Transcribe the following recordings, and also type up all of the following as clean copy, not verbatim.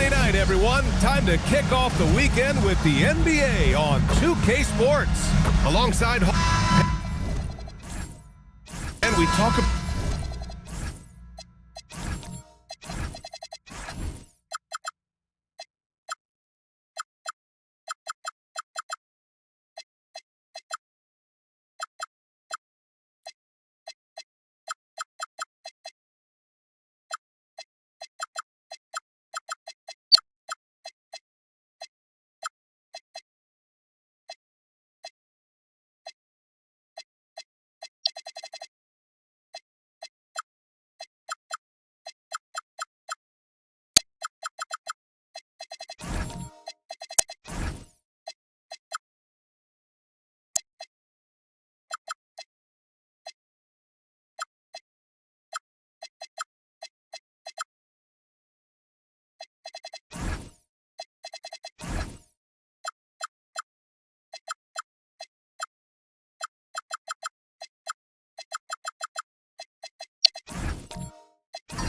Friday night, everyone. Time to kick off the weekend with the NBA on 2K Sports. Alongside... And we talk about...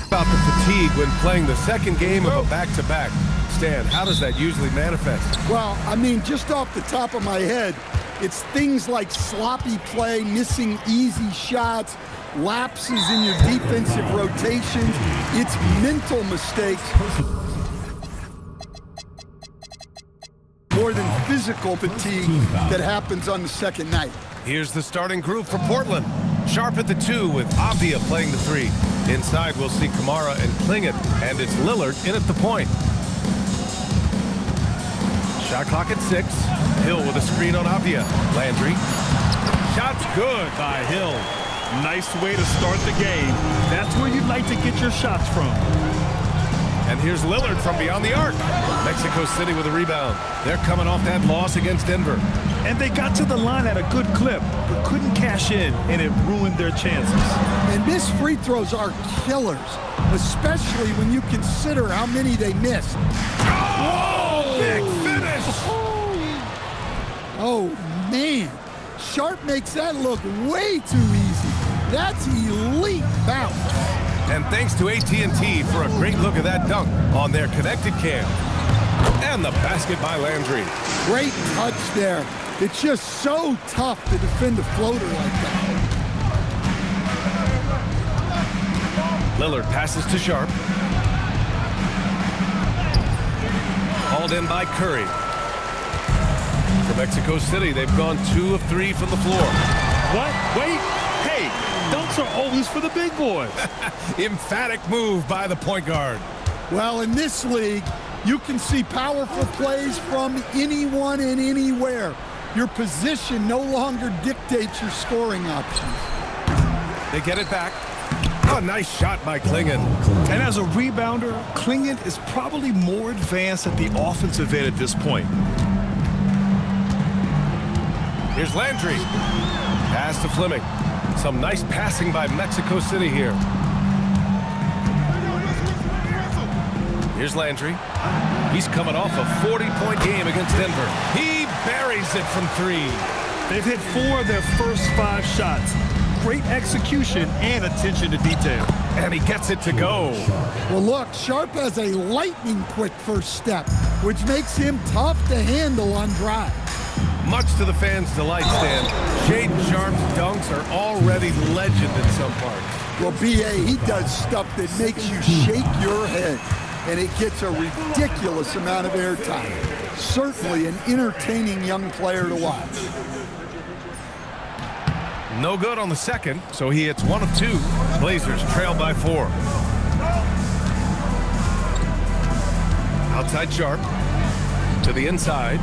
About the fatigue when playing the second game of a back-to-back. Stan, how does that usually manifest? Well, I mean, just off the top of my head, it's things like sloppy play, missing easy shots, lapses in your defensive rotations. It's mental mistakes more than physical fatigue that happens on the second night. Here's the starting group for Portland. Sharp at the 2 with Avdia playing the 3. Inside, we'll see Kamara and Klingit, and it's Lillard in at the point. Shot clock at 6. Hill with a screen on Avdia. Landry. Shot's good by Hill. Nice way to start the game. That's where you'd like to get your shots from. And here's Lillard from beyond the arc. Mexico City with a rebound. They're coming off that loss against Denver. And they got to the line at a good clip, but couldn't cash in, and it ruined their chances. And missed free throws are killers, especially when you consider how many they missed. Oh, big finish! Oh, man. Sharp makes that look way too easy. That's elite bounce. And thanks to AT&T for a great look at that dunk on their connected cam. And the basket by Landry. Great touch there. It's just so tough to defend a floater like that. Lillard passes to Sharp. Hauled in by Curry. For Mexico City, they've gone 2 of 3 from the floor. What? Wait. Hey, dunks are always for the big boys. Emphatic move by the point guard. Well, in this league, you can see powerful plays from anyone and anywhere. Your position no longer dictates your scoring options. They get it back. Oh, nice shot by Klingit. And as a rebounder, Klingit is probably more advanced at the offensive end at this point. Here's Landry. Pass to Fleming. Some nice passing by Mexico City here. Here's Landry. He's coming off a 40-point game against Denver. He buries it from 3. They've hit 4 of their first 5 shots. Great execution and attention to detail. And he gets it to go. Well, look, Sharp has a lightning-quick first step, which makes him tough to handle on drive. Much to the fans' delight, Stan. Shaden Sharp's dunks are already legend in some parts. Well, B.A., he does stuff that makes you shake your head, and it gets a ridiculous amount of airtime. Certainly an entertaining young player to watch. No good on the second, so he hits 1 of 2. Blazers trail by 4. Outside Sharp. To the inside.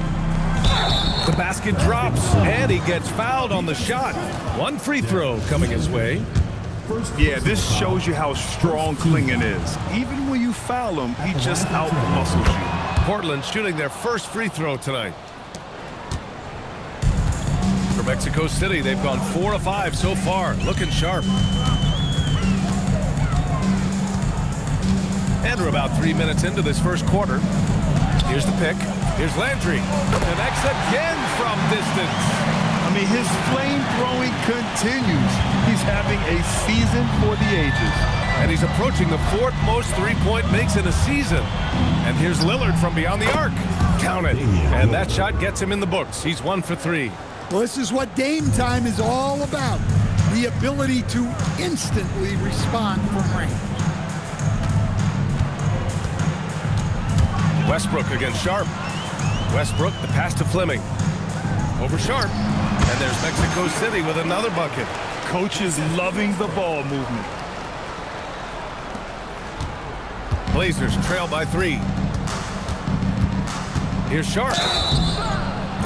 The basket drops, and he gets fouled on the shot. 1 free throw coming his way. Yeah, this shows you how strong Klingit is. Even when you foul him, he just out-muscles you. Portland shooting their first free throw tonight. For Mexico City, they've gone 4 of 5 so far. Looking sharp. And we're about 3 minutes into this first quarter. Here's the pick. Here's Landry. Connects again from distance. I mean, his flame throwing continues. He's having a season for the ages. And he's approaching the 4th most three-point makes in a season. And here's Lillard from beyond the arc. Count it. And that shot gets him in the books. He's 1 for 3. Well, this is what Dame time is all about. The ability to instantly respond from range. Westbrook against Sharp. Westbrook, the pass to Fleming. Over Sharp. And there's Mexico City with another bucket. Coach is loving the ball movement. Blazers trail by 3. Here's Sharp.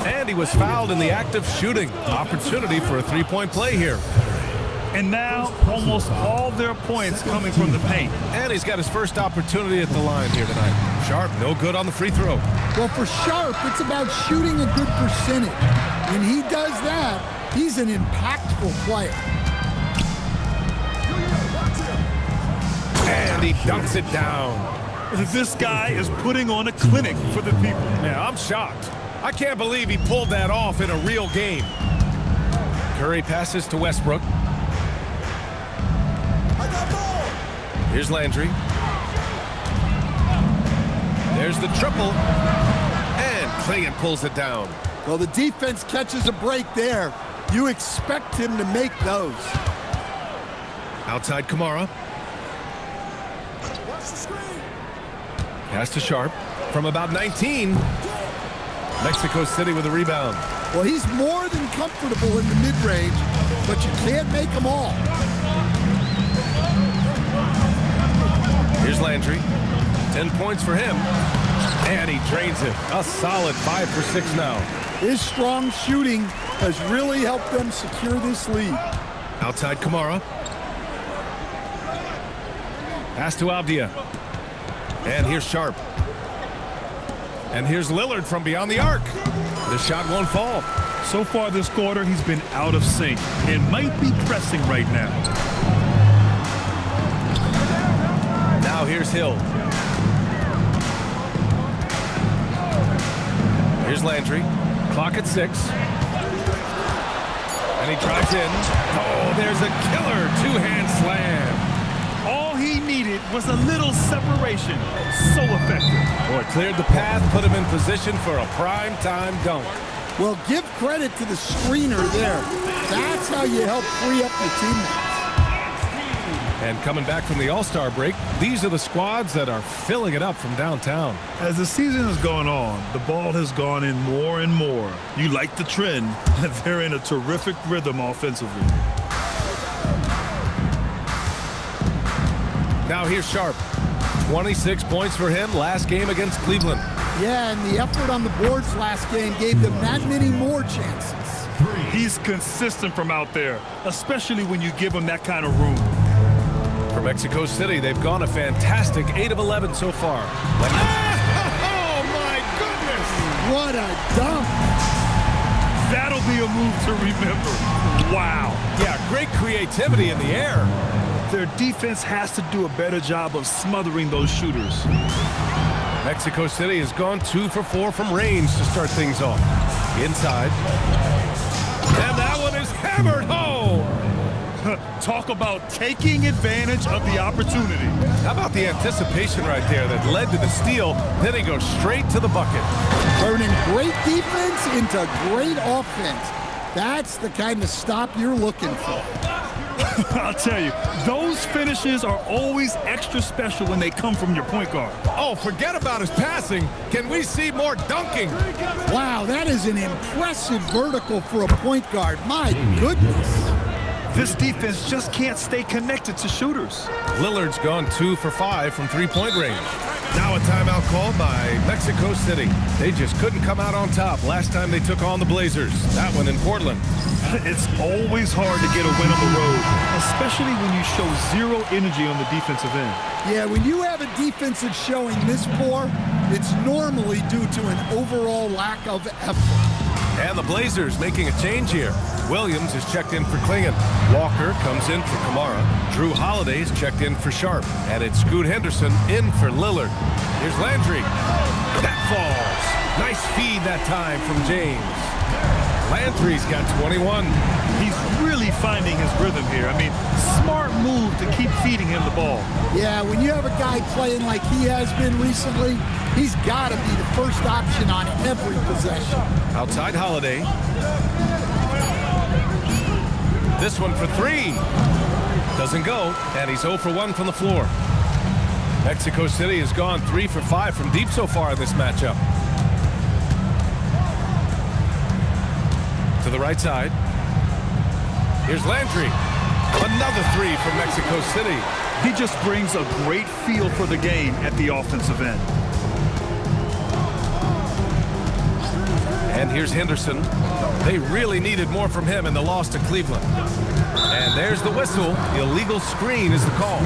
And he was fouled in the act of shooting. Opportunity for a three-point play here. And now almost all their points coming from the paint. And he's got his first opportunity at the line here tonight. Sharp, no good on the free throw. Well, for Sharp, it's about shooting a good percentage. When he does that, he's an impactful player. And he dunks it down. This guy is putting on a clinic for the people. Yeah, I'm shocked. I can't believe he pulled that off in a real game. Curry passes to Westbrook. Here's Landry. There's the triple. And Clingan pulls it down. Well, the defense catches a break there. You expect him to make those. Outside Kamara. Pass to Sharp from about 19. Mexico City with a rebound. Well, he's more than comfortable in the mid-range, but you can't make them all. Here's Landry. 10 points for him. And he drains it. A solid 5 for 6 now. His strong shooting has really helped them secure this lead. Outside Kamara. Pass to Avdia. And here's Sharp. And here's Lillard from beyond the arc. The shot won't fall. So far this quarter, he's been out of sync and might be pressing right now. Now here's Hill. Here's Landry. Clock at 6. And he drives in. Oh, there's a killer two-hand slam. All he needed was a little separation. So effective. Boy, cleared the path, put him in position for a prime-time dunk. Well, give credit to the screener there. That's how you help free up your teammates. And coming back from the All-Star break, these are the squads that are filling it up from downtown. As the season has gone on, the ball has gone in more and more. You like the trend. They're in a terrific rhythm offensively. Now here's Sharp. 26 points for him last game against Cleveland. Yeah, and the effort on the boards last game gave them that many more chances. He's consistent from out there, especially when you give him that kind of room. For Mexico City, they've gone a fantastic 8 of 11 so far. Oh, my goodness! What a dunk! That'll be a move to remember. Wow. Yeah, great creativity in the air. Their defense has to do a better job of smothering those shooters. Mexico City has gone 2 for 4 from range to start things off. Inside. And that one is hammered home. Talk about taking advantage of the opportunity. How about the anticipation right there that led to the steal, then he goes straight to the bucket. Turning great defense into great offense. That's the kind of stop you're looking for. I'll tell you, those finishes are always extra special when they come from your point guard. Oh, forget about his passing. Can we see more dunking? Wow, that is an impressive vertical for a point guard. My goodness. This defense just can't stay connected to shooters. Lillard's gone 2 for 5 from three-point range. Now a timeout called by Mexico City. They just couldn't come out on top last time they took on the Blazers. That one in Portland. It's always hard to get a win on the road, especially when you show zero energy on the defensive end. Yeah, when you have a defensive showing this poor, it's normally due to an overall lack of effort. And the Blazers making a change here. Williams is checked in for Clingan. Walker comes in for Kamara. Drew Holiday's checked in for Sharp. And it's Scoot Henderson in for Lillard. Here's Landry. That falls. Nice feed that time from James. Landry's got 21. He's really finding his rhythm here. I mean, smart move to keep feeding him the ball. Yeah, when you have a guy playing like he has been recently, he's got to be the first option on every possession. Outside Holiday. This one for 3. Doesn't go, and he's 0 for 1 from the floor. Mexico City has gone 3 for 5 from deep so far in this matchup. To the right side. Here's Landry. Another 3 from Mexico City. He just brings a great feel for the game at the offensive end. And here's Henderson. They really needed more from him in the loss to Cleveland. And there's the whistle. Illegal screen is the call.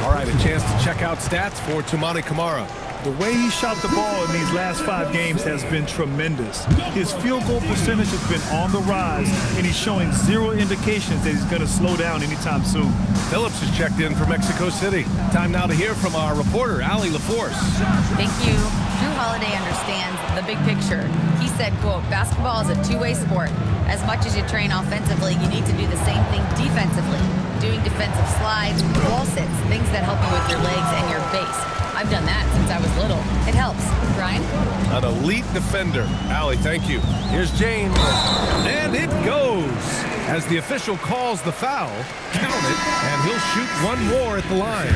All right, a chance to check out stats for Toumani Camara. The way he shot the ball in these last 5 games has been tremendous. His field goal percentage has been on the rise, and he's showing 0 indications that he's going to slow down anytime soon. Phillips has checked in for Mexico City. Time now to hear from our reporter, Allie LaForce. Thank you. Drew Holiday understands the big picture. He said, quote, basketball is a two-way sport. As much as you train offensively, you need to do the same thing defensively. Doing defensive slides, wall sits, things that help you with your legs and your base. I've done that since I was little. It helps. Brian? An elite defender. Allie, thank you. Here's James. And it goes. As the official calls the foul, count it, and he'll shoot 1 more at the line.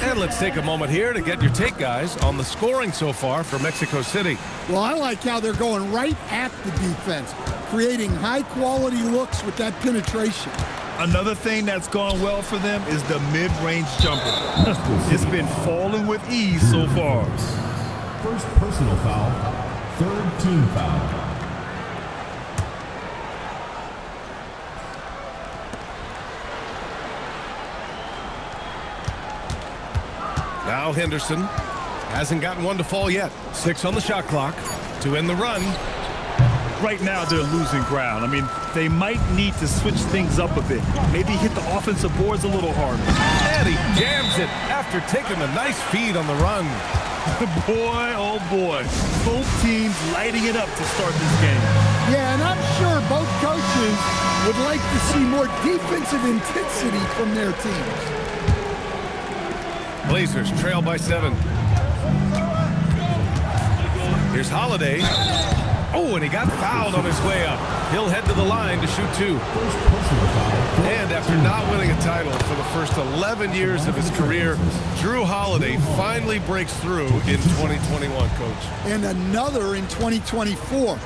And let's take a moment here to get your take, guys, on the scoring so far for Mexico City. Well, I like how they're going right at the defense, creating high-quality looks with that penetration. Another thing that's gone well for them is the mid-range jumper. It's been falling with ease so far. First personal foul, 3rd team foul. Now Henderson hasn't gotten one to fall yet. 6 on the shot clock to end the run. Right now, they're losing ground. I mean, they might need to switch things up a bit. Maybe hit the offensive boards a little harder. And he jams it after taking a nice feed on the run. Boy, oh boy. Both teams lighting it up to start this game. Yeah, and I'm sure both coaches would like to see more defensive intensity from their teams. Blazers trail by 7. Here's Holiday. Oh, and he got fouled on his way up. He'll head to the line to shoot 2. And after not winning a title for the first 11 years of his career, Drew Holiday finally breaks through in 2021, Coach. And another in 2024.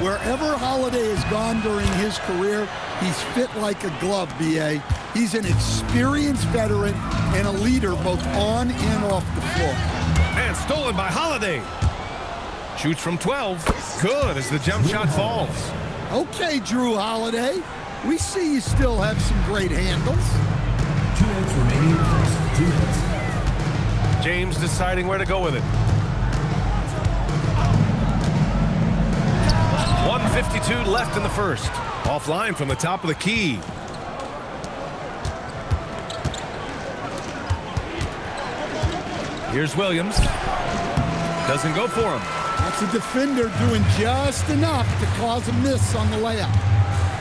Wherever Holiday has gone during his career, he's fit like a glove, B.A. He's an experienced veteran and a leader both on and off the floor. And stolen by Holiday. Shoots from 12. Good as the jump shot falls. Okay, Drew Holiday. We see you still have some great handles. 2 minutes remaining in the first. 2 minutes. James deciding where to go with it. 1:52 left in the first. Offline from the top of the key. Here's Williams. Doesn't go for him. That's a defender doing just enough to cause a miss on the layup.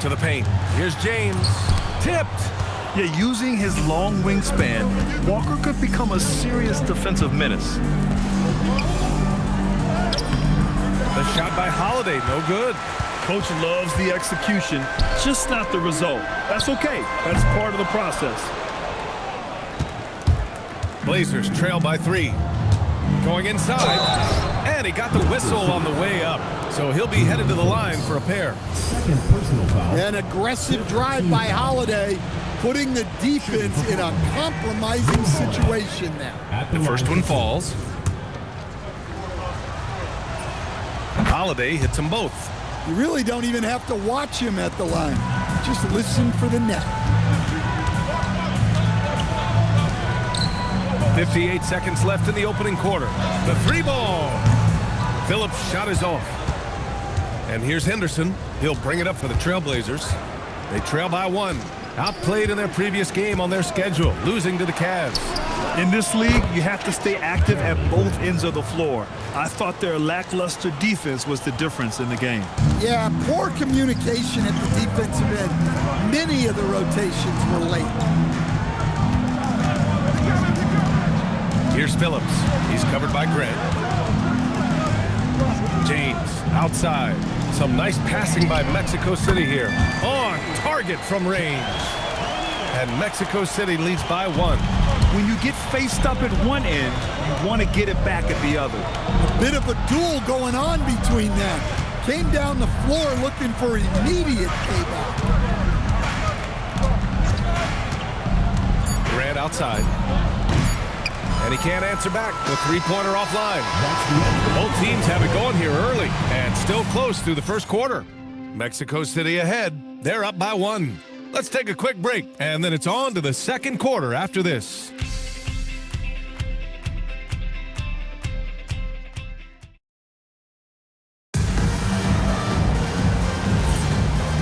To the paint. Here's James. Tipped. Yeah, using his long wingspan, Walker could become a serious defensive menace. The shot by Holiday, no good. Coach loves the execution, just not the result. That's okay. That's part of the process. Blazers trail by 3. Going inside. And he got the whistle on the way up. So he'll be headed to the line for a pair. Second personal foul. An aggressive drive by Holiday, putting the defense in a compromising situation now. The first one falls. Holiday hits them both. You really don't even have to watch him at the line. Just listen for the net. 58 seconds left in the opening quarter. The 3 ball. Phillips' shot is off. And here's Henderson. He'll bring it up for the Trailblazers. They trail by 1. Outplayed in their previous game on their schedule, losing to the Cavs. In this league, you have to stay active at both ends of the floor. I thought their lackluster defense was the difference in the game. Yeah, poor communication at the defensive end. Many of the rotations were late. Here's Phillips. He's covered by Grant. James outside. Some nice passing by Mexico City here. On target from range. And Mexico City leads by 1. When you get faced up at one end, you want to get it back at the other. A bit of a duel going on between them. Came down the floor looking for immediate payback. Grant outside. And he can't answer back. The three-pointer offline. Both teams have it going here early and still close through the first quarter. Mexico City ahead. They're up by 1. Let's take a quick break, and then it's on to the second quarter after this.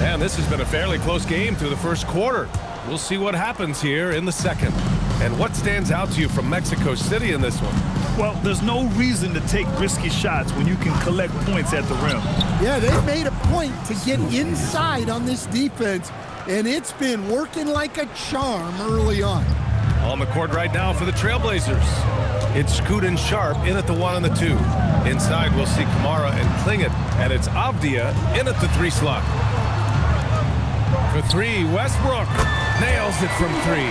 And this has been a fairly close game through the first quarter. We'll see what happens here in the second. And what stands out to you from Mexico City in this one? Well, there's no reason to take risky shots when you can collect points at the rim. Yeah, they made a point to get inside on this defense, and it's been working like a charm early on. On the court right now for the Trailblazers. It's Scoot and Sharp in at the 1 and the 2. Inside, we'll see Kamara and Klingit, and it's Avdia in at the 3 slot. For 3, Westbrook nails it from 3.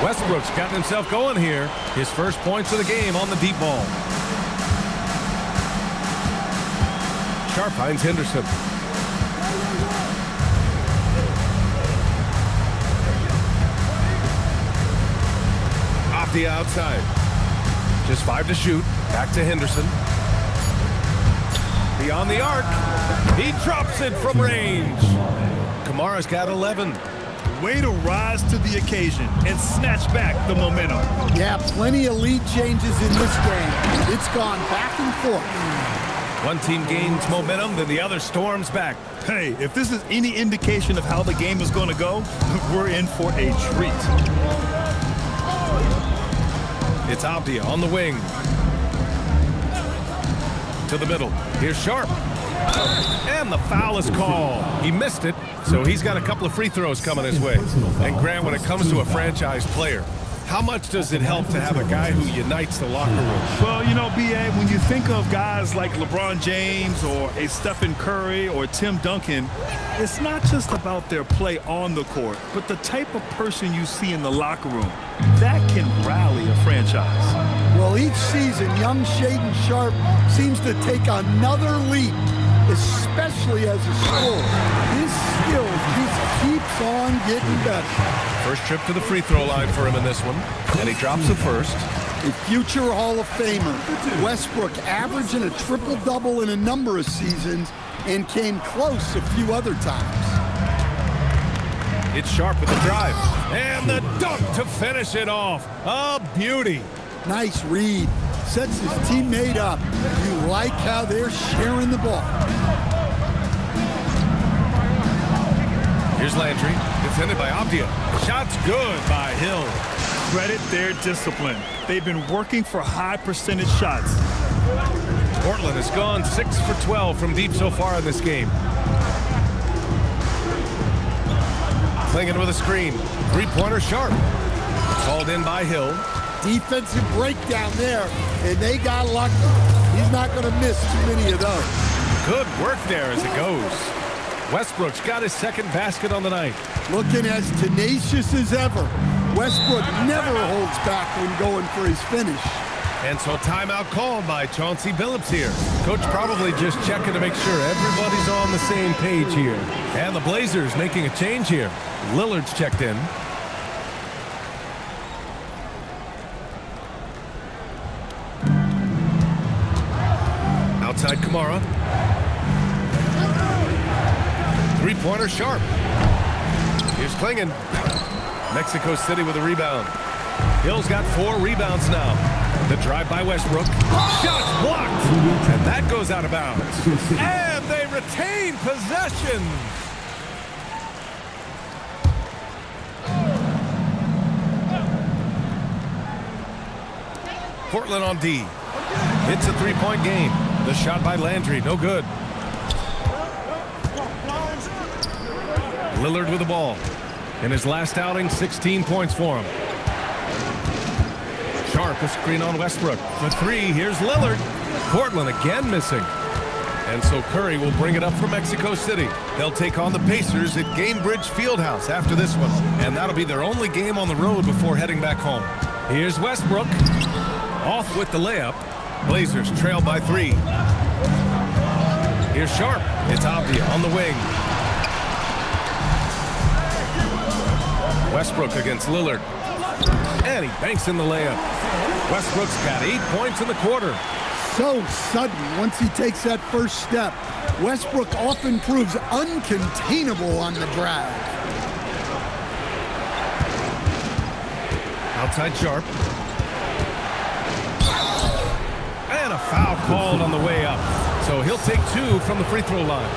Westbrook's gotten himself going here. His first points of the game on the deep ball. Sharp finds Henderson. Avdia outside. Just 5 to shoot. Back to Henderson. Beyond the arc. He drops it from range. Kamara's got 11. Way to rise to the occasion and snatch back the momentum. Yeah, plenty of lead changes in this game. It's gone back and forth. One team gains momentum, then the other storms back. Hey, if this is any indication of how the game is going to go, we're in for a treat. It's Avdia on the wing. To the middle. Here's Sharp. And the foul is called. He missed it, so he's got a couple of free throws coming his way. And Grant, when it comes to a franchise player, how much does it help to have a guy who unites the locker room? Well, you know, B.A., when you think of guys like LeBron James or a Stephen Curry or Tim Duncan, it's not just about their play on the court, but the type of person you see in the locker room. That can rally a franchise. Well, each season, young Shaedon Sharp seems to take another leap, especially as a scorer. His skills just keeps on getting better. First trip to the free throw line for him in this one, and he drops the first. A future Hall of Famer, Westbrook averaging a triple-double in a number of seasons and came close a few other times. It's Sharp with the drive, and the dunk to finish it off. A beauty. Nice read. Sets his teammate up. You like how they're sharing the ball. Here's Landry, defended by Avdia. Shot's good by Hill. Credit their discipline. They've been working for high percentage shots. Portland has gone 6 for 12 from deep so far in this game. Klingit with a screen. Three-pointer Sharp. Called in by Hill. Defensive breakdown there, and they got lucky. He's not going to miss too many of those. Good work there as it goes. Westbrook's got his second basket on the night. Looking as tenacious as ever. Westbrook never holds back when going for his finish. And so timeout called by Chauncey Billups here. Coach probably just checking to make sure everybody's on the same page here. And the Blazers making a change here. Lillard's checked in. Outside Kamara. Three-pointer Sharp. Here's Klingit. Mexico City with a rebound. Hill's got 4 rebounds now. The drive by Westbrook. Shot's blocked. And that goes out of bounds. And they retain possession. Portland on D. It's a three-point game. The shot by Landry, no good. Lillard with the ball. In his last outing, 16 points for him. Sharp, a screen on Westbrook. For three, here's Lillard. Portland again missing. And so Curry will bring it up for Mexico City. They'll take on the Pacers at Gainbridge Fieldhouse after this one. And that'll be their only game on the road before heading back home. Here's Westbrook. Off with the layup. Blazers trail by 3. Here's Sharp. It's Avdia on the wing. Westbrook against Lillard. And he banks in the layup. Westbrook's got 8 points in the quarter. So sudden once he takes that first step. Westbrook often proves uncontainable on the drive. Outside Sharp. And a foul called on the way up. So he'll take 2 from the free throw line.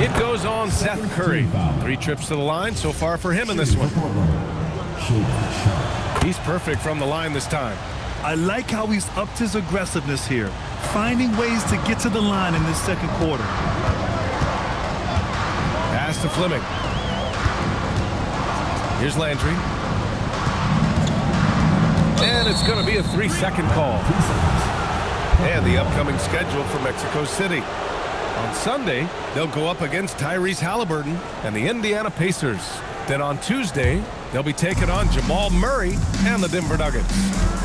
It goes on Seth Curry. 3 trips to the line so far for him in this one. He's perfect from the line this time. I like how he's upped his aggressiveness here, finding ways to get to the line in this second quarter. Pass to Fleming. Here's Landry. And it's going to be a 3-second call. And the upcoming schedule for Mexico City. On Sunday, they'll go up against Tyrese Halliburton and the Indiana Pacers. Then on Tuesday, they'll be taking on Jamal Murray and the Denver Nuggets.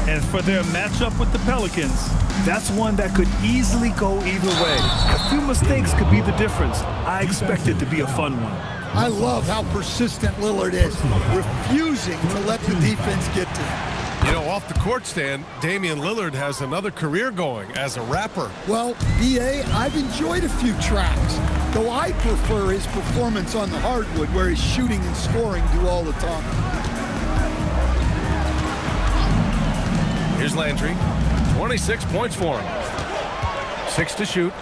And for their matchup with the Pelicans, that's one that could easily go either way. A few mistakes could be the difference. I expect it to be a fun one. I love how persistent Lillard is, refusing to let the defense get to him. You know, off the court stand, Damian Lillard has another career going as a rapper. Well, B.A., I've enjoyed a few tracks, though I prefer his performance on the hardwood where his shooting and scoring do all the talking. Here's Landry. 26 points for him. 6 to shoot.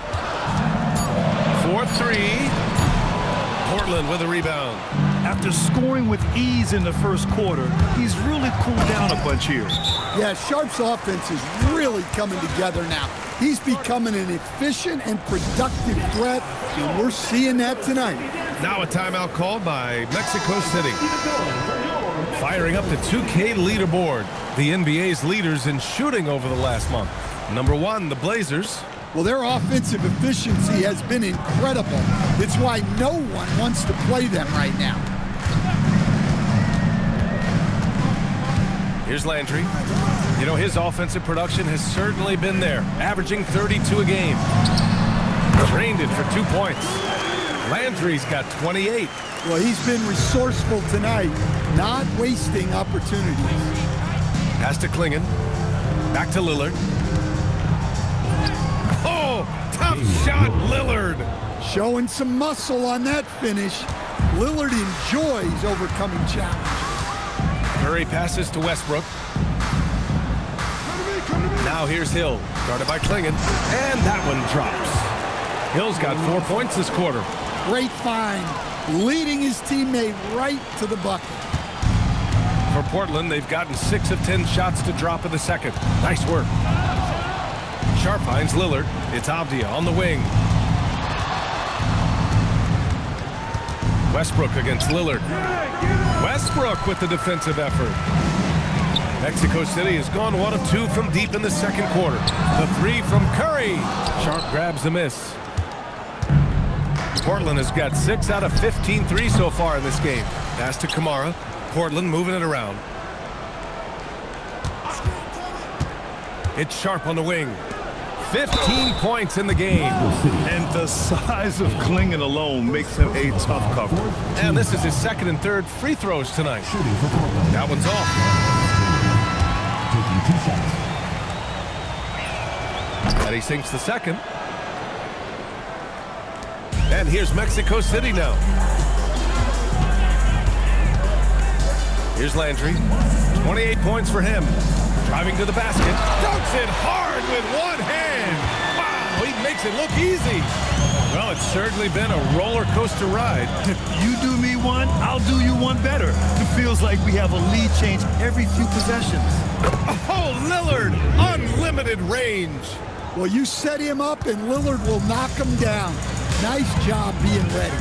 4-3. Portland with a rebound. After scoring with ease in the first quarter, he's really cooled down a bunch here. Yeah, Sharp's offense is really coming together now. He's becoming an efficient and productive threat, and we're seeing that tonight. Now a timeout called by Mexico City. Firing up the 2K leaderboard. The NBA's leaders in shooting over the last month. Number 1, the Blazers. Well, their offensive efficiency has been incredible. It's why no one wants to play them right now. Here's Landry. You know, his offensive production has certainly been there, averaging 32 a game. Drained it for 2 points. Landry's got 28. Well, he's been resourceful tonight, not wasting opportunities. Pass to Klingon. Back to Lillard. Oh, tough shot, Lillard. Showing some muscle on that finish. Lillard enjoys overcoming challenges. Curry passes to Westbrook. Now here's Hill, guarded by Klingon, and that one drops. Hill's got 4 points this quarter. Great find, leading his teammate right to the bucket. For Portland, they've gotten 6 of 10 shots to drop in the second. Nice work. Sharp finds Lillard. It's Avdia on the wing. Westbrook against Lillard. Westbrook with the defensive effort. Mexico City has gone 1 of 2 from deep in the second quarter. The 3 from Curry. Sharp grabs the miss. Portland has got 6 out of 15 threes so far in this game. Pass to Kamara. Portland moving it around. It's Sharp on the wing. 15 points in the game. And the size of Klingon alone makes him a tough cover. And this is his second and third free throws tonight. That one's off. And he sinks the second. And here's Mexico City now. Here's Landry. 28 points for him. Driving to the basket. Dunks it hard with one hand. Wow, he makes it look easy. Well, it's certainly been a roller coaster ride. You do me one, I'll I'll do you one better. It feels like we have a lead change every few possessions. Oh, Lillard, unlimited range. Well, you set him up and Lillard will knock him down. Nice job being ready.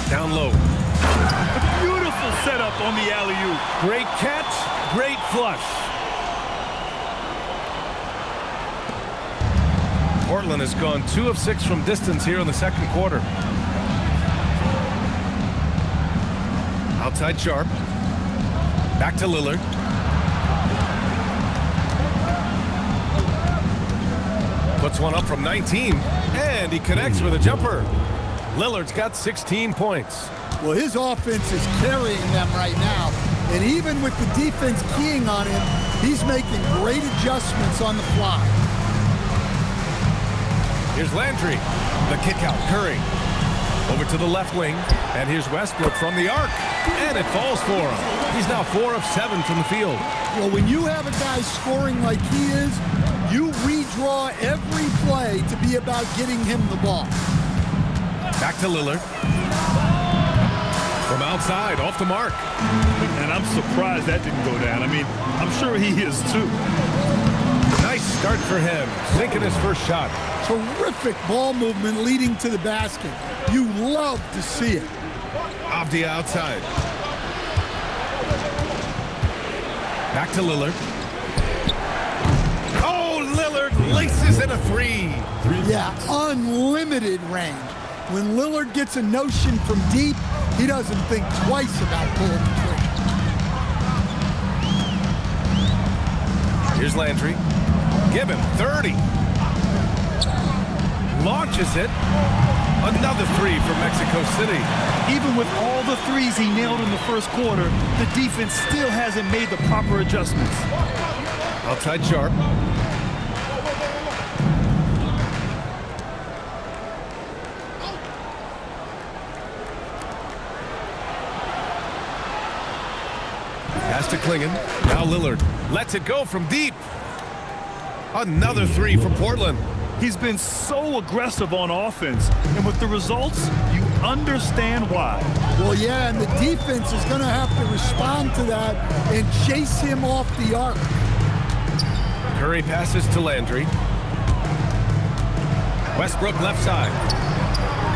Down low. A beautiful setup on the alley-oop. Great catch, great flush. Portland has gone 2 of 6 from distance here in the second quarter. Outside Sharp. Back to Lillard. Puts one up from 19, and he connects with a jumper. Lillard's got 16 points. Well, his offense is carrying them right now. And even with the defense keying on him, he's making great adjustments on the fly. Here's Landry. The kick out. Curry. Over to the left wing. And here's Westbrook from the arc. And it falls for him. He's now 4 of 7 from the field. Well, when you have a guy scoring like he is, you redraw every play to be about getting him the ball. Back to Lillard. From outside, off the mark. And I'm surprised that didn't go down. I mean, I'm sure he is too. Nice start for him. Sinking his first shot. Terrific ball movement leading to the basket. You love to see it. Avdia outside. Back to Lillard. Oh, Lillard laces in a 3. Yeah, unlimited range. When Lillard gets a notion from deep, he doesn't think twice about pulling the trigger. Here's Landry. Give him 30. Launches it. Another 3 for Mexico City. Even with all the threes he nailed in the first quarter, the defense still hasn't made the proper adjustments. Outside Sharp. Pass to Klingon. Now Lillard lets it go from deep. Another 3 for Portland. He's been so aggressive on offense, and with the results, you understand why. Well, yeah, and the defense is going to have to respond to that and chase him off the arc. Curry passes to Landry. Westbrook left side.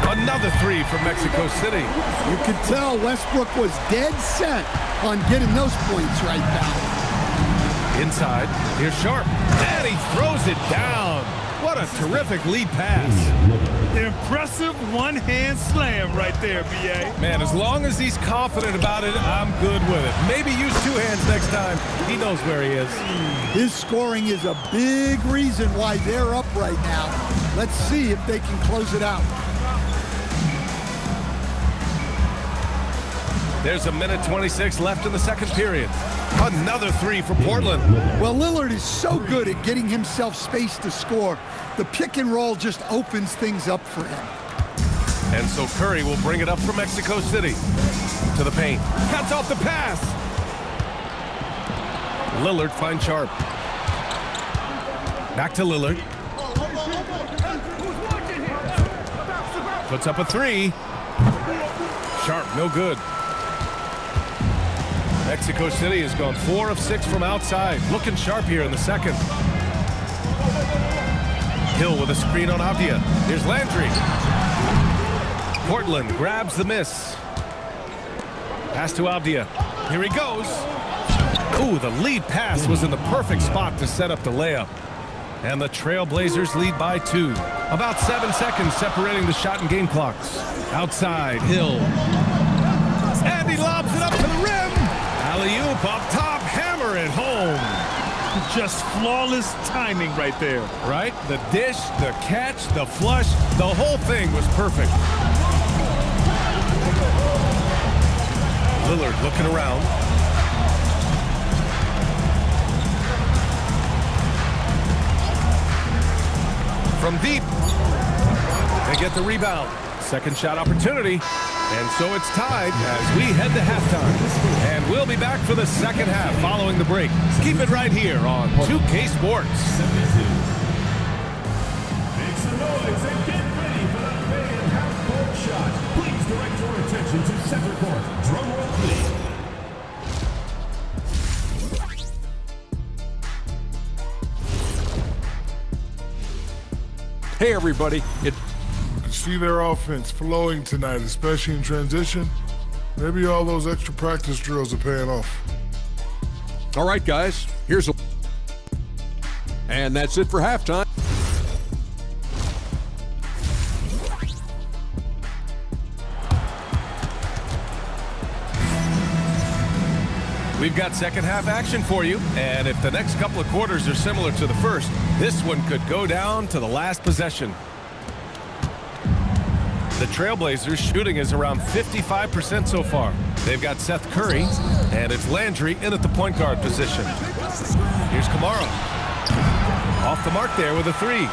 Another 3 for Mexico City. You could tell Westbrook was dead set on getting those points right now. Inside, here's Sharp, and he throws it down. What a terrific lead pass. Impressive one-hand slam right there, B.A. Man, as long as he's confident about it, I'm good with it. Maybe use 2 hands next time. He knows where he is. His scoring is a big reason why they're up right now. Let's see if they can close it out. There's a minute 26 left in the second period. Another 3 for Portland. Well, Lillard is so good at getting himself space to score. The pick and roll just opens things up for him. And so Curry will bring it up for Mexico City. To the paint. Cuts off the pass. Lillard finds Sharp. Back to Lillard. Puts up a 3. Sharp, no good. Mexico City has gone 4 of 6 from outside. Looking sharp here in the second. Hill with a screen on Avdia. Here's Landry. Portland grabs the miss. Pass to Avdia. Here he goes. Ooh, the lead pass was in the perfect spot to set up the layup. And the Trailblazers lead by 2. About 7 seconds separating the shot and game clocks. Outside, Hill. And he lobs it up to the rim. Alley-oop up top, hammer it home. Just flawless timing right there. Right? The dish, the catch, the flush, the whole thing was perfect. Lillard looking around. From deep. They get the rebound. Second shot opportunity. And so it's tied as we head to halftime. And we'll be back for the second half following the break. Keep it right here on 2K Sports. Make some noise and get ready for the main half-court shot. Please Direct your attention to center court. Drum roll, please. Hey everybody, You can see their offense flowing tonight, especially in transition. Maybe all those extra practice drills are paying off. all right guys, and that's it for halftime. We've got second half action for you, and if the next couple of quarters are similar to the first, this one could go down to the last possession. The Trailblazers shooting is around 55% so far. They've got Seth Curry, and it's Landry in at the point guard position. Here's Kamara. Off the mark there with a three.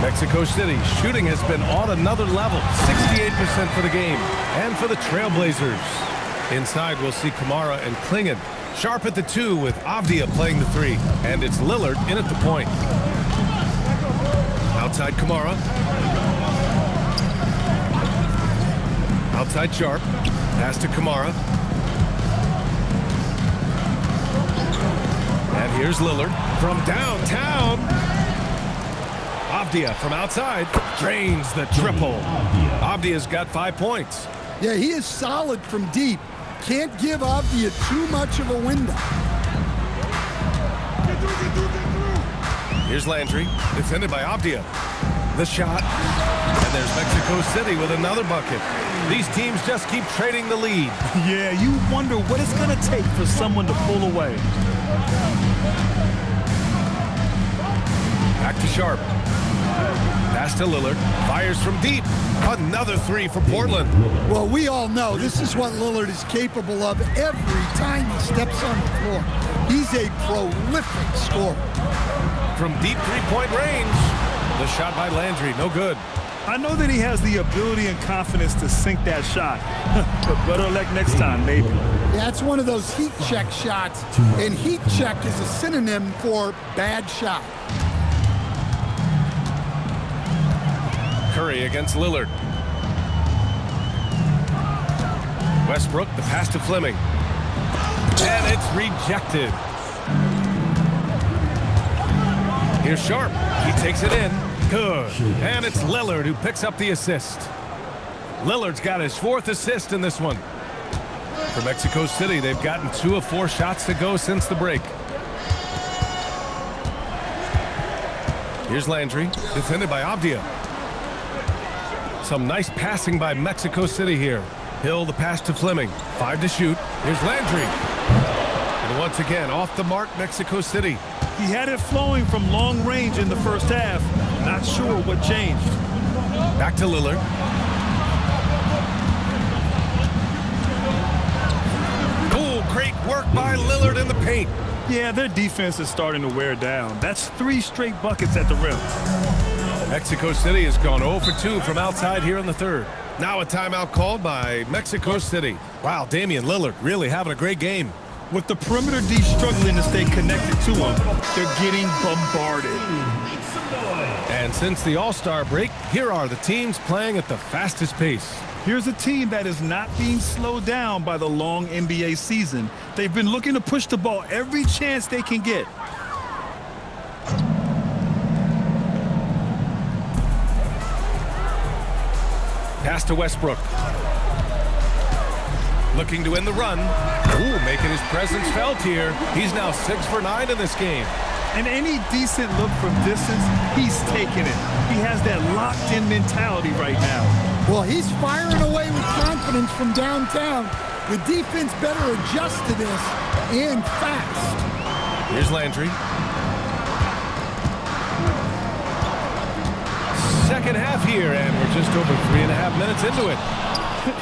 Mexico City shooting has been on another level, 68% for the game, and for the Trailblazers. Inside, we'll see Kamara and Klingon. Sharp at the two with Avdia playing the three. And it's Lillard in at the point. Outside Kamara. Outside Sharp. Pass to Kamara. And here's Lillard from downtown. Avdia from outside drains the triple. Avdia's got 5 points. Yeah, he is solid from deep. Can't give Avdia too much of a window. Here's Landry, defended by Avdia. The shot, and there's Mexico City with another bucket. These teams just keep trading the lead. Yeah, you wonder what it's going to take for someone to pull away. Back to Sharp. Pass to Lillard. Fires from deep. Another three for Portland. Well, we all know this is what Lillard is capable of every time he steps on the floor. He's a prolific scorer. From deep three-point range. The shot by Landry, no good. I know that he has the ability and confidence to sink that shot, but better luck next time, maybe. Yeah, it's one of those heat check shots, and heat check is a synonym for bad shot. Curry against Lillard. Westbrook, the pass to Fleming. And it's rejected. Here's Sharp. He takes it in. Good. And it's Lillard who picks up the assist. Lillard's got his 4th assist in this one. For Mexico City, they've gotten 2 of 4 shots to go since the break. Here's Landry, defended by Avdia. Some nice passing by Mexico City here. Hill, the pass to Fleming. 5 to shoot. Here's Landry. And once again, off the mark, Mexico City. He had it flowing from long range in the first half. Not sure what changed. Back to Lillard. Oh, great work by Lillard in the paint. Yeah, their defense is starting to wear down. That's 3 straight buckets at the rim. Mexico City has gone 0 for 2 from outside here in the third. Now a timeout called by Mexico City. Wow, Damian Lillard really having a great game. With the perimeter D struggling to stay connected to him, they're getting bombarded. And since the All-Star break, here are the teams playing at the fastest pace. Here's a team that is not being slowed down by the long NBA season. They've been looking to push the ball every chance they can get. Pass to Westbrook. Looking to end the run. Ooh, making his presence felt here. He's now 6 for 9 in this game. And any decent look from distance, he's taking it. He has that locked-in mentality right now. Well, he's firing away with confidence from downtown. The defense better adjust to this, and fast. Here's Landry. Second half here, and we're just over 3.5 minutes into it.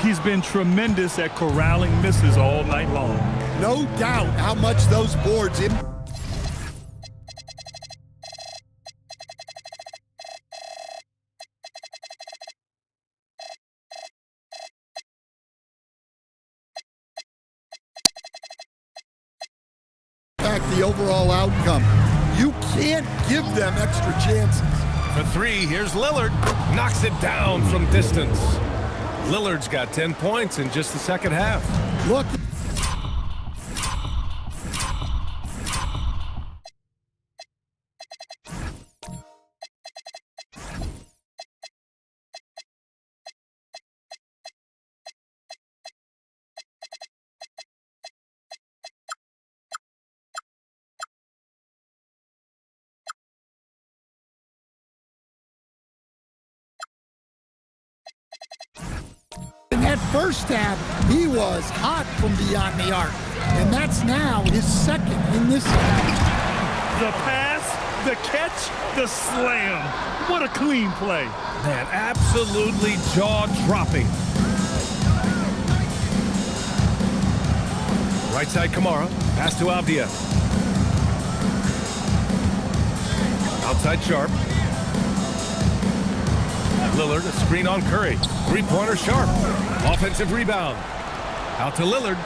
He's been tremendous at corralling misses all night long. No doubt how much those boards impact the overall outcome. You can't give them extra chances. For 3, here's Lillard. Knocks it down from distance. Lillard's got 10 points in just the second half. Look. In that first half, he was hot from beyond the arc, and that's now his second in this half. The pass, the catch, the slam. What a clean play. Man, absolutely jaw-dropping. Right side Kamara, pass to Avdia. Outside Sharp. Lillard, a screen on Curry. Three-pointer Sharp. Offensive rebound. Out to Lillard.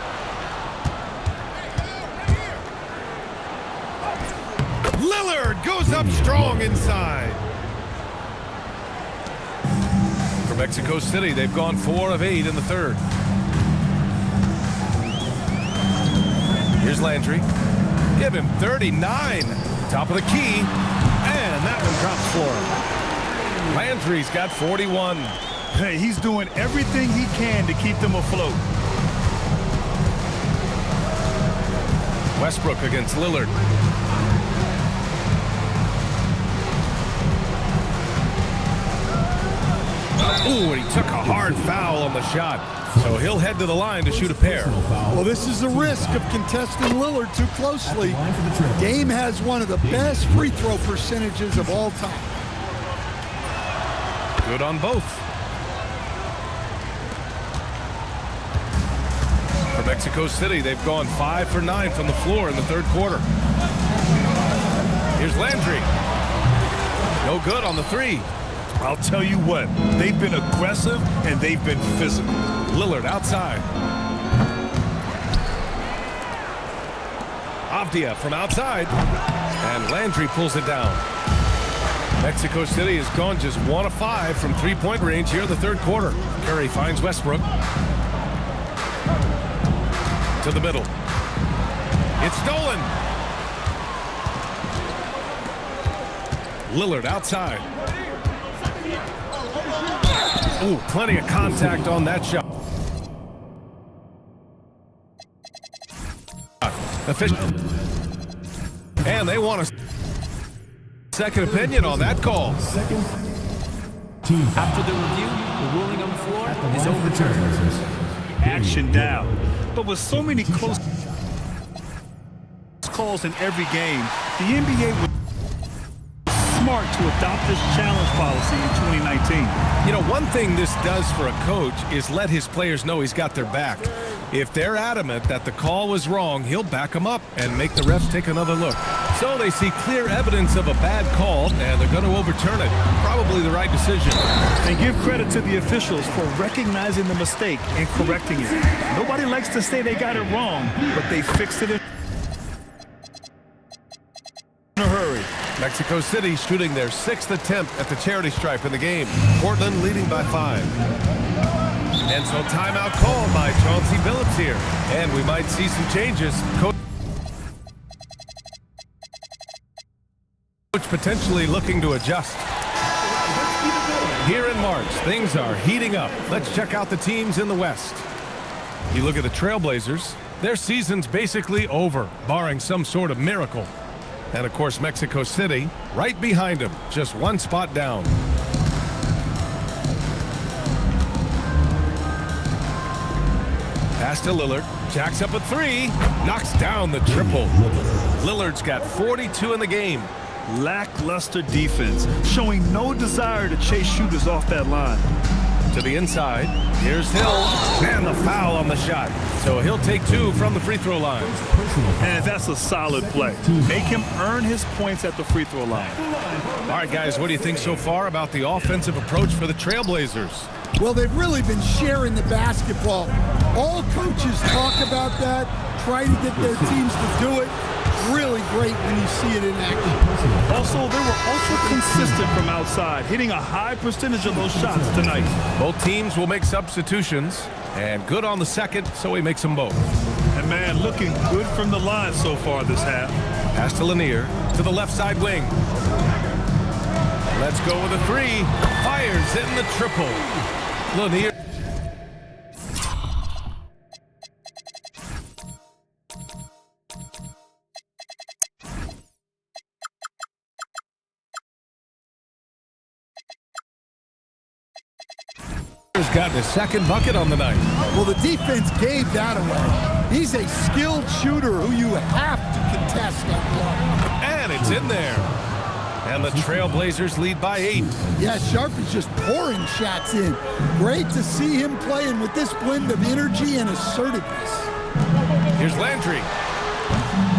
Lillard goes up strong inside. For Mexico City, they've gone 4 of 8 in the third. Here's Landry. Give him 39. Top of the key. And that one drops for him. Landry's got 41. Hey, he's doing everything he can to keep them afloat. Westbrook against Lillard. Ooh, and he took a hard foul on the shot. So he'll head to the line to shoot a pair. Well, this is a risk of contesting Lillard too closely. Dame has one of the best free throw percentages of all time. Good on both. For Mexico City, they've gone 5 for 9 from the floor in the third quarter. Here's Landry. No good on the three. I'll tell you what, they've been aggressive and they've been physical. Lillard outside. Avdia from outside. And Landry pulls it down. Mexico City has gone just 1 of 5 from three-point range here in the third quarter. Curry finds Westbrook. To the middle. It's stolen. Lillard outside. Ooh, plenty of contact on that shot. Official. And they want a second opinion on that call. After the review, the ruling on the floor is overturned. Action down. But with so many close calls in every game, the NBA was smart to adopt this challenge policy in 2019. You know, one thing this does for a coach is let his players know he's got their back. If they're adamant that the call was wrong, he'll back them up and make the refs take another look. So they see clear evidence of a bad call, and they're going to overturn it. Probably the right decision. And give credit to the officials for recognizing the mistake and correcting it. Nobody likes to say they got it wrong, but they fixed it in a hurry. Mexico City shooting their 6th attempt at the charity stripe in the game. Portland leading by 5. And so timeout called by Chauncey Billups here. And we might see some changes. Coach potentially looking to adjust. Here in March, things are heating up. Let's check out the teams in the West. You look at the Trailblazers, their season's basically over, barring some sort of miracle. And of course, Mexico City, right behind them, just 1 spot down. Pass to Lillard, jacks up a 3, knocks down the triple. Lillard's got 42 in the game. Lackluster defense, showing no desire to chase shooters off that line. To the inside, here's Hill, and the foul on the shot. So he'll take 2 from the free throw line. And that's a solid play. Make him earn his points at the free throw line. All right, guys, what do you think so far about the offensive approach for the Trailblazers? Well, they've really been sharing the basketball. All coaches talk about that, try to get their teams to do it. really great when you see it in action. Also, they were ultra consistent from outside, hitting a high percentage of those shots tonight. Both teams will make substitutions, and good on the second, so he makes them both. And man, looking good from the line so far this half. Pass to Lanier, to the left side wing. Let's go with a three. Fires in the triple. Lanier. Has gotten his second bucket on the night. Well, the defense gave that away. He's a skilled shooter who you have to contest that block. And it's in there. And the Trailblazers lead by 8. Yeah, Sharp is just pouring shots in. Great to see him playing with this blend of energy and assertiveness. Here's Landry.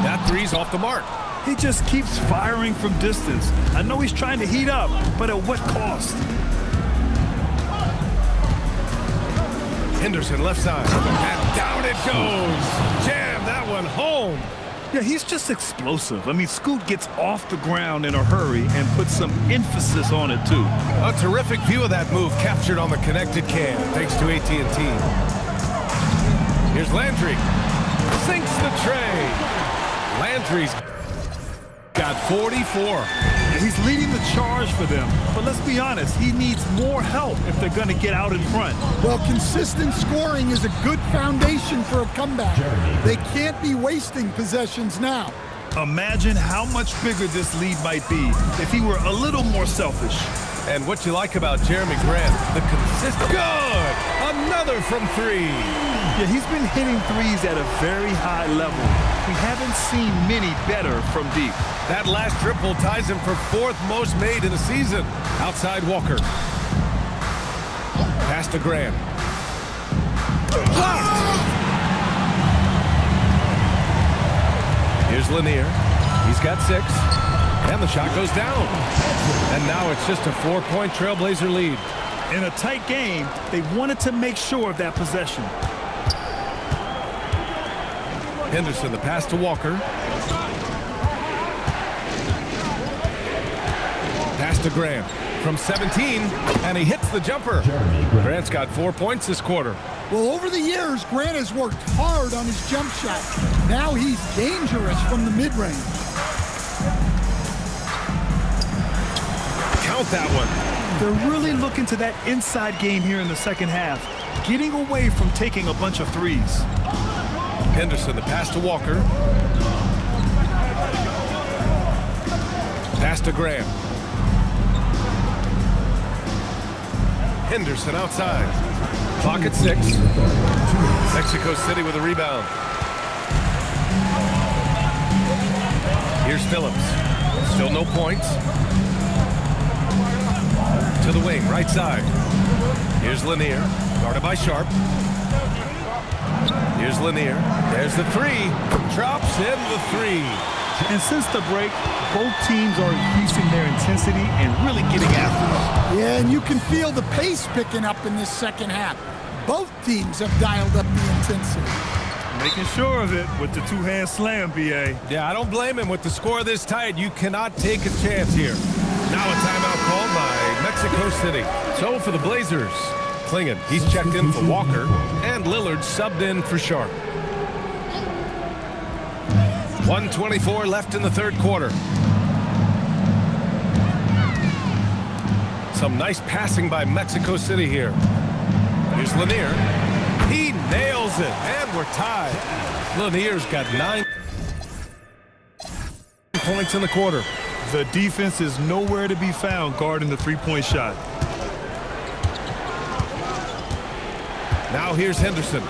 That three's off the mark. He just keeps firing from distance. I know he's trying to heat up, but at what cost? Henderson left side. And down it goes. Jam that one home. Yeah, he's just explosive. I mean, Scoot gets off the ground in a hurry and puts some emphasis on it, too. A terrific view of that move captured on the connected cam, thanks to AT&T. Here's Landry. Sinks the tray. Landry's got 44. He's leading the charge for them. But let's be honest, he needs more help if they're going to get out in front. Well, consistent scoring is a good foundation for a comeback. They can't be wasting possessions now. Imagine how much bigger this lead might be if he were a little more selfish. And what you like about Jeremy Grant, the consistent. Good! Another from 3. Yeah, he's been hitting threes at a very high level. We haven't seen many better from deep. That last triple ties him for 4th most made in a season. Outside Walker. Pass to Grant. Blocked! Here's Lanier. He's got 6. And the shot goes down. And now it's just a 4-point Trailblazer lead. In a tight game, they wanted to make sure of that possession. Henderson, the pass to Walker. Pass to Grant from 17, and he hits the jumper. Grant's got 4 points this quarter. Well, over the years, Grant has worked hard on his jump shot. Now he's dangerous from the mid-range. Count that one. They're really looking to that inside game here in the second half, getting away from taking a bunch of threes. Henderson, the pass to Walker. Pass to Graham. Henderson outside. Clock at 6. Mexico City with a rebound. Here's Phillips. Still no points. To the wing, right side. Here's Lanier, guarded by Sharp. Here's Lanier. There's the 3. Drops in the 3. And since the break, both teams are increasing their intensity and really getting after it. Yeah, and you can feel the pace picking up in this second half. Both teams have dialed up the intensity. Making sure of it with the two-hand slam, B.A. Yeah, I don't blame him. With the score this tight, you cannot take a chance here. Now a timeout called by Mexico City. So for the Blazers, Klingon, he's checked in for Walker, and Lillard subbed in for Sharp. 1:24 left in the third quarter. Some nice passing by Mexico City here. Here's Lanier. He nails it, and we're tied. Lanier's got 9 points in the quarter. The defense is nowhere to be found guarding the three-point shot. Now here's Henderson.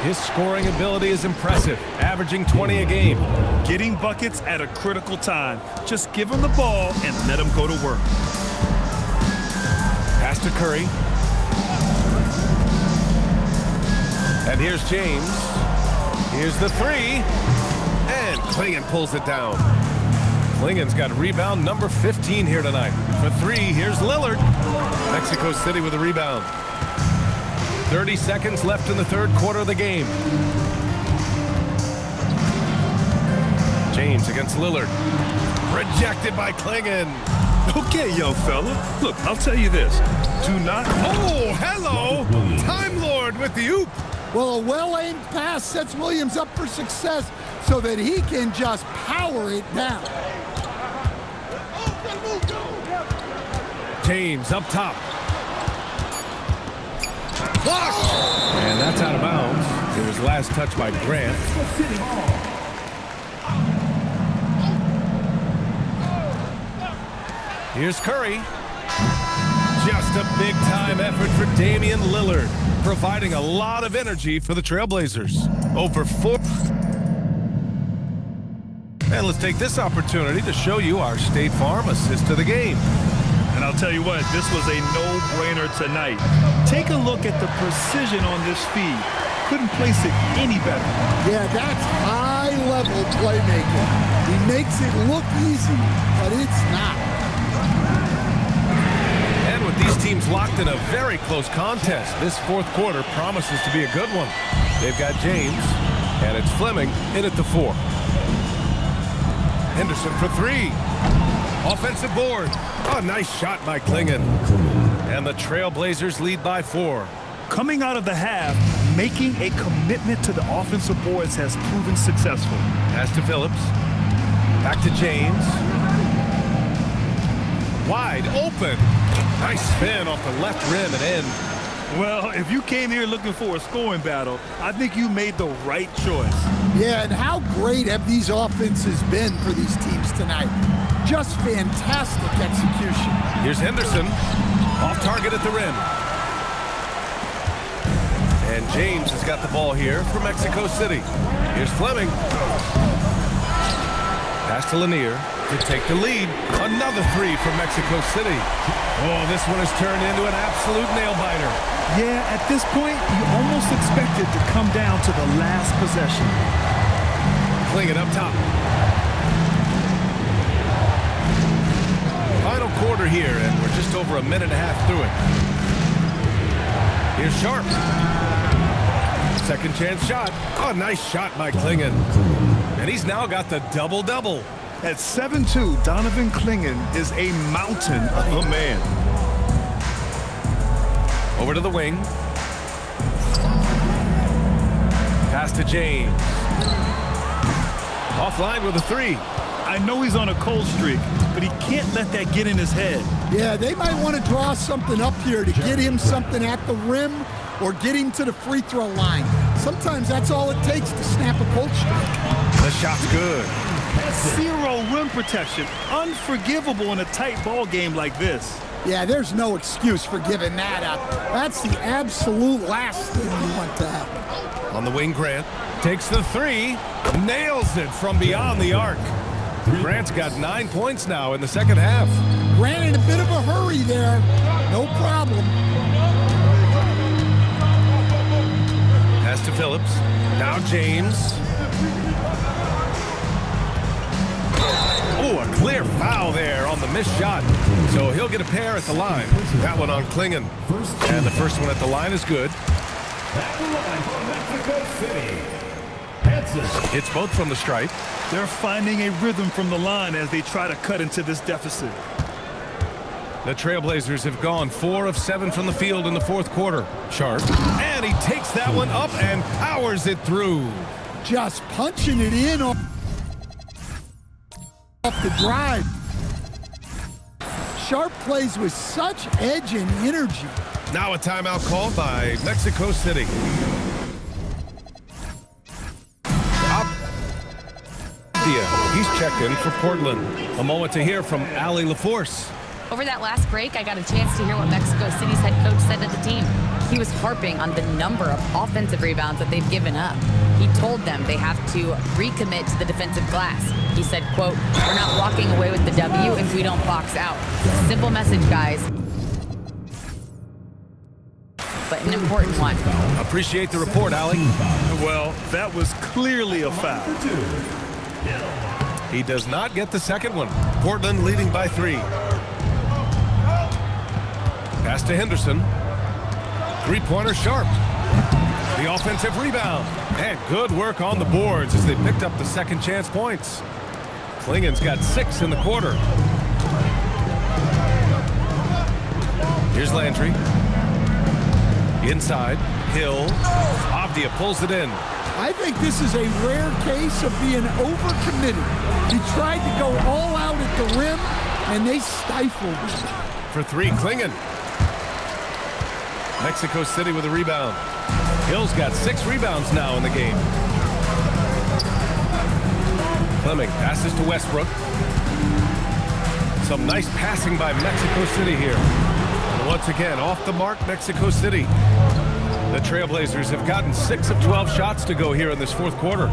His scoring ability is impressive, averaging 20 a game. Getting buckets at a critical time. Just give him the ball and let him go to work. Pass to Curry. And here's James. Here's the 3. And Klingon pulls it down. Klingon's got rebound number 15 here tonight. For 3, here's Lillard. Mexico City with a rebound. 30 seconds left in the third quarter of the game. James James against Lillard. Rejected by Klingon. Okay, young fella. Look, I'll tell you this. Do not... Oh, hello! Time Lord with the oop. Well, a well-aimed pass sets Williams up for success so that he can just power it down. James up top. Blocked! And that's out of bounds. It was last touched by Grant. Here's Curry. Just a big-time effort for Damian Lillard, providing a lot of energy for the Trailblazers. Over 4. And let's take this opportunity to show you our State Farm assist to the game. And I'll tell you what, this was a no-brainer tonight. Take a look at the precision on this feed. Couldn't place it any better. Yeah, that's high-level playmaking. He makes it look easy, but it's not. And with these teams locked in a very close contest, this fourth quarter promises to be a good one. They've got James, and it's Fleming in at the 4. Henderson for 3. Offensive board. Oh, nice shot by Klingon. And the Trailblazers lead by 4. Coming out of the half, making a commitment to the offensive boards has proven successful. Pass to Phillips. Back to James. Wide open. Nice spin off the left rim and in. Well, if you came here looking for a scoring battle, I think you made the right choice. Yeah, and how great have these offenses been for these teams tonight? Just fantastic execution. Here's Henderson. Off target at the rim. And James has got the ball here for Mexico City. Here's Fleming. Pass to Lanier to take the lead. Another 3 for Mexico City. Oh, this one has turned into an absolute nail-biter. Yeah, at this point, you almost expect it to come down to the last possession. Klingon up top. Final quarter here, and we're just over a minute and a half through it. Here's Sharp. Second chance shot. Oh, nice shot by Klingon. And he's now got the double-double. At 7'2", Donovan Klingon is a mountain of a man. Over to the wing. Pass to James. Offline with a 3. I know he's on a cold streak, but he can't let that get in his head. Yeah, they might want to draw something up here to get him something at the rim or get him to the free throw line. Sometimes that's all it takes to snap a cold streak. The shot's good. 0 rim protection. Unforgivable in a tight ball game like this. Yeah, there's no excuse for giving that up. That's the absolute last thing you want to happen. On the wing, Grant takes the 3, nails it from beyond the arc. Grant's got 9 points now in the second half. Grant in a bit of a hurry there. No problem. Pass to Phillips. Now James. Oh, a clear foul there on the missed shot. So he'll get a pair at the line. That one on Klingon. And the first one at the line is good. It's both from the stripe. They're finding a rhythm from the line as they try to cut into this deficit. The Trailblazers have gone 4 of 7 from the field in the fourth quarter. Sharp. And he takes that one up and powers it through. Just punching it in off the drive. Sharp plays with such edge and energy. Now a timeout called by Mexico City. He's checked in for Portland. A moment to hear from Allie LaForce. Over that last break, I got a chance to hear what Mexico City's head coach said to the team. He was harping on the number of offensive rebounds that they've given up. He told them they have to recommit to the defensive glass. He said, quote, "We're not walking away with the W if we don't box out." Simple message, guys, but an important one. Appreciate the report, Allie. Well, that was clearly a foul. He does not get the second one. Portland leading by 3. Pass to Henderson. Three-pointer Sharp. The offensive rebound. And good work on the boards as they picked up the second chance points. Klingen's got 6 in the quarter. Here's Landry. Inside. Hill. Avdia pulls it in. I think this is a rare case of being overcommitted. He tried to go all out at the rim, and they stifled him. For 3, Klingen. Mexico City with a rebound. Hill's got 6 rebounds now in the game. Fleming passes to Westbrook. Some nice passing by Mexico City here. And once again, off the mark, Mexico City. The Trailblazers have gotten 6 of 12 shots to go here in this fourth quarter.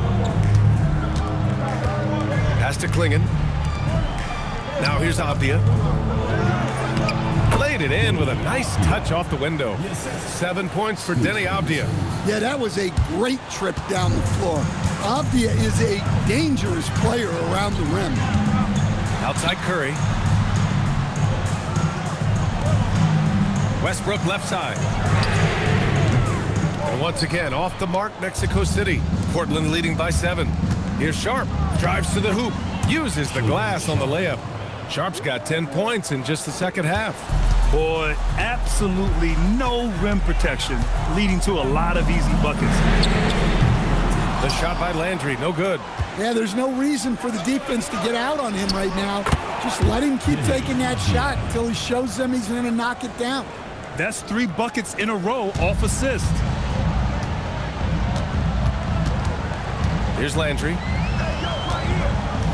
Pass to Klingen. Now here's Avdia. Played it in with a nice touch off the window. 7 points for Denny Avdia. Yeah, that was a great trip down the floor. Avdia is a dangerous player around the rim. Outside Curry. Westbrook left side. And once again, off the mark, Mexico City. Portland leading by 7. Here's Sharp. Drives to the hoop. Uses the glass on the layup. Sharp's got 10 points in just the second half. Boy, absolutely no rim protection, leading to a lot of easy buckets. The shot by Landry, no good. Yeah, there's no reason for the defense to get out on him right now. Just let him keep taking that shot until he shows them he's going to knock it down. That's 3 buckets in a row off assist. Here's Landry.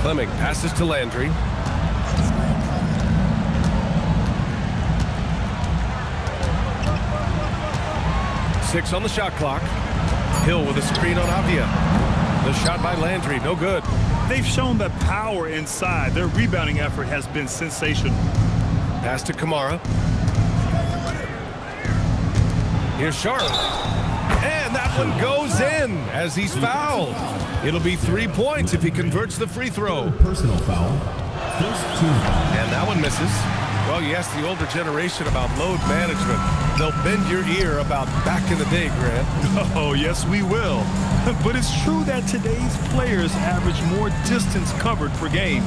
Fleming passes to Landry. Six on the shot clock. Hill with a screen on Avdia. The shot by Landry, no good. They've shown the power inside. Their rebounding effort has been sensational. Pass to Kamara. Here's Sharp. And that one goes in as he's fouled. It'll be 3 points if he converts the free throw. Personal foul. First team foul. And that one misses. Well, you ask the older generation about load management. They'll bend your ear about back in the day, Grant. Oh, yes, we will. But it's true that today's players average more distance covered per game,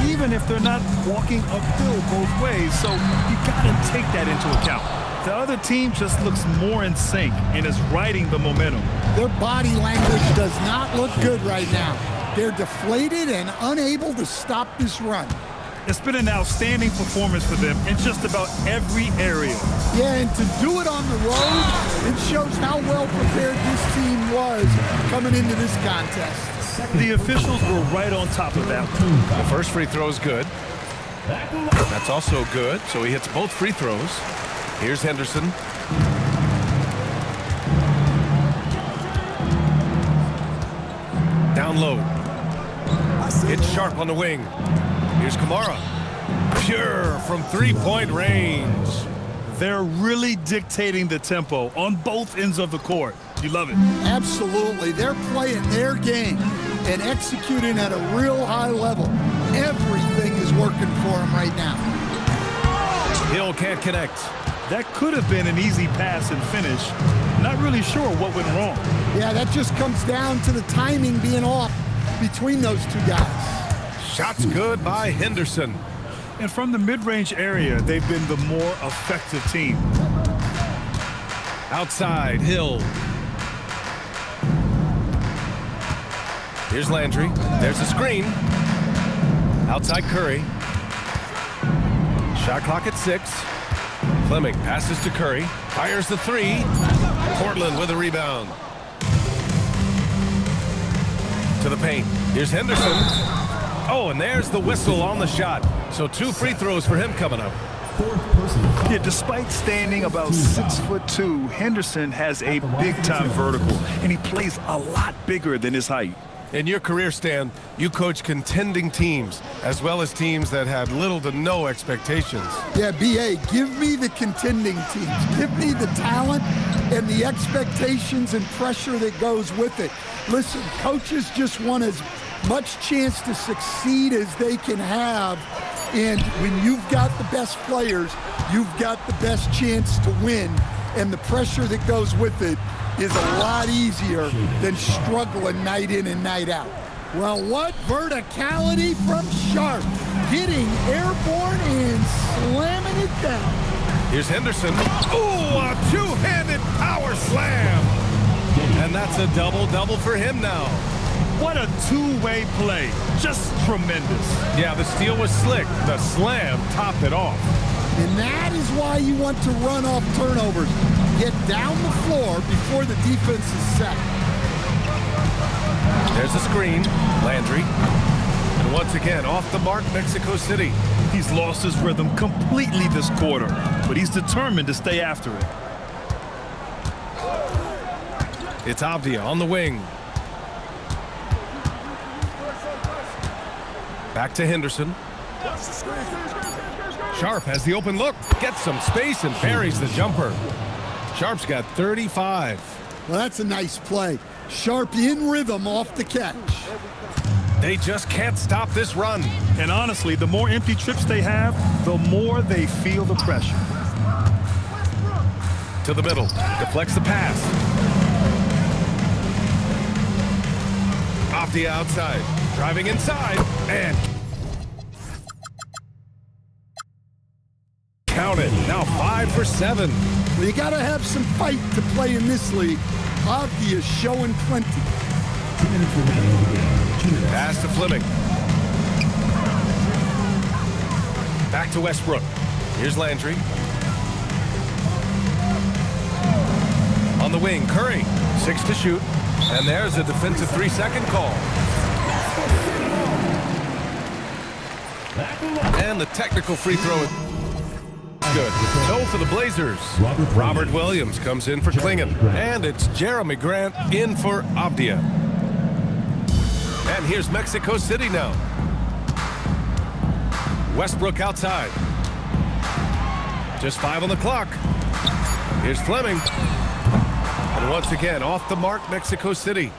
even if they're not walking uphill both ways. So you got to take that into account. The other team just looks more in sync and is riding the momentum. Their body language does not look good right now. They're deflated and unable to stop this run. It's been an outstanding performance for them in just about every area. Yeah, and to do it on the road, it shows how well prepared this team was coming into this contest. The officials were right on top of that. The first free throw is good. That's also good, so he hits both free throws. Here's Henderson. Down low. It's Sharp on the wing. Here's Kamara. Pure from three-point range. They're really dictating the tempo on both ends of the court. You love it. Absolutely. They're playing their game and executing at a real high level. Everything is working for them right now. Hill can't connect. That could have been an easy pass and finish. Not really sure what went wrong. Yeah, that just comes down to the timing being off between those two guys. Shots good by Henderson. And from the mid-range area, they've been the more effective team. Outside, Hill. Here's Landry. There's a screen. Outside Curry. Shot clock at 6. Fleming passes to Curry. Fires the 3. Portland with a rebound. To the paint. Here's Henderson. Oh, and there's the whistle on the shot. So 2 free throws for him coming up. Yeah, despite standing about 6'2", Henderson has a big-time vertical, and he plays a lot bigger than his height. In your career, Stan, you coach contending teams, as well as teams that had little to no expectations. Yeah, B.A., give me the contending teams. Give me the talent and the expectations and pressure that goes with it. Listen, coaches just want as much chance to succeed as they can have. And when you've got the best players, you've got the best chance to win. And the pressure that goes with it is a lot easier than struggling night in and night out. Well, what verticality from Sharp. Getting airborne and slamming it down. Here's Henderson. Ooh, a two-handed power slam. And that's a double-double for him now. What a two-way play. Just tremendous. Yeah, the steal was slick. The slam topped it off. And that is why you want to run off turnovers. Get down the floor before the defense is set. There's a screen. Landry. And once again, off the mark, Mexico City. He's lost his rhythm completely this quarter, but he's determined to stay after it. It's Avdia on the wing. Back to Henderson. Sharp has the open look, gets some space and buries the jumper. Sharp's got 35. Well, that's a nice play. Sharp in rhythm off the catch. They just can't stop this run. And honestly, the more empty trips they have, the more they feel the pressure. To the middle, deflects the pass. Off the outside, driving inside, and count it. Now 5 for 7. Well, you got to have some fight to play in this league. Avdia showing plenty. 2 minutes remaining in the game. Pass to Fleming. Back to Westbrook. Here's Landry. On the wing, Curry. 6 to shoot. And there's a defensive 3-second call. And the technical free throw is good. So for the Blazers, Robert Williams comes in for Klingon. And it's Jeremy Grant in for Avdia. And here's Mexico City now. Westbrook outside. Just 5 on the clock. Here's Fleming. And once again, off the mark, Mexico City.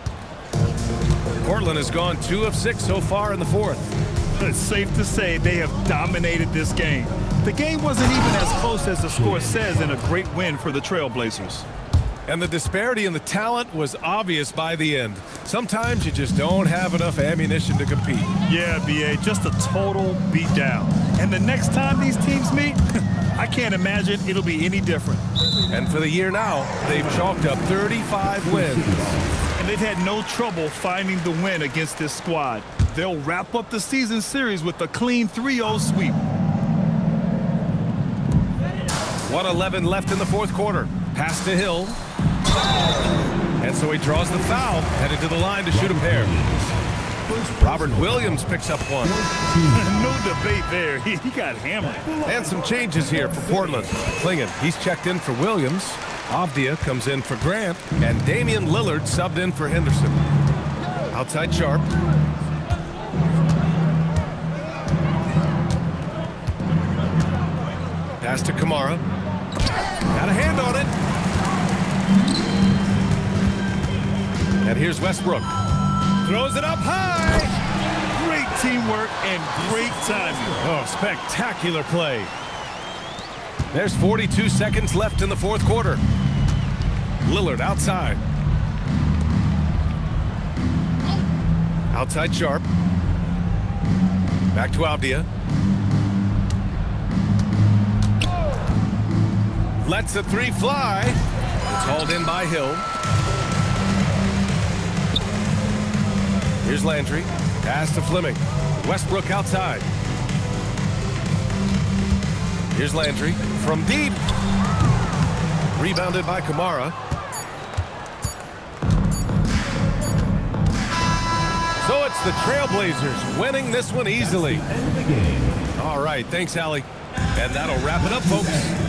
Portland has gone 2 of 6 so far in the fourth. It's safe to say they have dominated this game. The game wasn't even as close as the score says in a great win for the Trailblazers. And the disparity in the talent was obvious by the end. Sometimes you just don't have enough ammunition to compete. Yeah, B.A., just a total beatdown. And the next time these teams meet, I can't imagine it'll be any different. And for the year now, they've chalked up 35 wins. And they've had no trouble finding the win against this squad. They'll wrap up the season series with a clean 3-0 sweep. 1:11 left in the fourth quarter. Pass to Hill. And so he draws the foul, headed to the line to shoot a pair. Robert Williams picks up one. No debate there. He got hammered. And some changes here for Portland. Klingon, he's checked in for Williams. Avdia comes in for Grant. And Damian Lillard subbed in for Henderson. Outside Sharp. Pass to Kamara. Got a hand on it. And here's Westbrook. Throws it up high. Great teamwork and great timing. Oh, spectacular play. There's 42 seconds left in the fourth quarter. Lillard outside. Outside Sharp. Back to Avdia. Lets the 3 fly. It's hauled in by Hill. Here's Landry. Pass to Fleming. Westbrook outside. Here's Landry from deep. Rebounded by Kamara. So it's the Trailblazers winning this one easily. All right, thanks, Allie. And that'll wrap it up, folks.